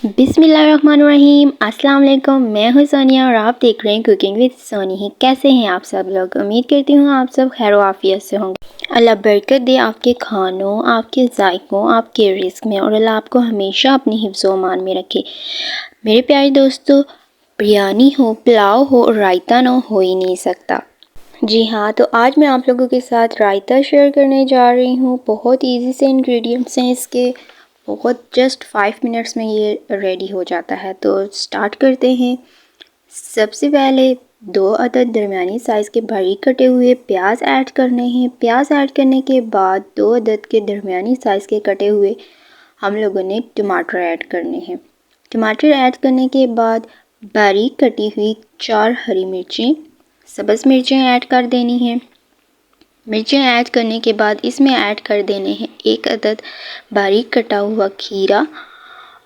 बिस्मिल्लाहिर्रहमानिर्रहीम। अस्सलाम वालेकुम। मैं हूं सोनिया और आप देख रहे हैं कुकिंग विद सोनी। कैसे हैं आप सब लोग? उम्मीद करती हूँ आप सब खैर आफियत से होंगे। अल्लाह बरकत दे आपके खानों, आपके जायकों, आपके रिस्क में, और अल्लाह आपको हमेशा अपनी हिफ्ज़ ओ अमान में रखे। मेरे प्यारे दोस्तों, बिरयानी हो, पुलाव हो और रायता ना हो ही नहीं सकता। जी हाँ, तो आज मैं आप लोगों के साथ रायता शेयर करने जा रही हूँ। बहुत इजी से इंग्रेडिएंट्स हैं इसके, बहुत जस्ट 5 मिनट्स में ये रेडी हो जाता है। तो स्टार्ट करते हैं। सबसे पहले 2 अदद दरमियानी साइज़ के बारीक कटे हुए प्याज ऐड करने हैं। प्याज ऐड करने के बाद 2 अदद के दरमियानी साइज़ के कटे हुए हम लोगों ने टमाटर ऐड करने हैं। टमाटर ऐड करने के बाद बारीक कटी हुई 4 हरी मिर्चें, सब्ज़ मिर्चें ऐड कर देनी हैं। मिर्चें ऐड करने के बाद इसमें ऐड कर देने हैं 1 अदद बारीक कटा हुआ खीरा,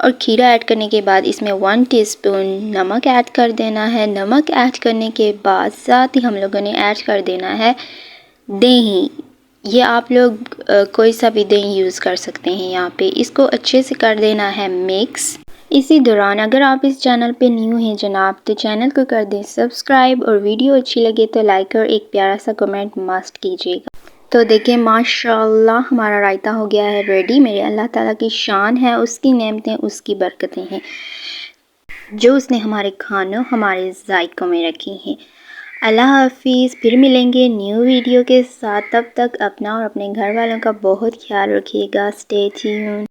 और खीरा ऐड करने के बाद इसमें 1 टीस्पून नमक ऐड कर देना है। नमक ऐड करने के बाद साथ ही हम लोगों ने ऐड कर देना है दही। ये आप लोग कोई सा भी दही यूज़ कर सकते हैं। यहाँ पे इसको अच्छे से कर देना है मिक्स। इसी दौरान अगर आप इस चैनल पे न्यू हैं जनाब, तो चैनल को कर दें सब्सक्राइब, और वीडियो अच्छी लगे तो लाइक और एक प्यारा सा कमेंट मस्ट कीजिएगा। तो देखिए माशाल्लाह हमारा रायता हो गया है रेडी। मेरे अल्लाह ताला की शान है, उसकी नेमतें, उसकी बरकतें हैं जो उसने हमारे खानों, हमारे जायकों में रखी हैं। अल्लाह हाफिज़। फिर मिलेंगे न्यू वीडियो के साथ। तब तक अपना और अपने घर वालों का बहुत ख्याल रखिएगा। Stay tuned.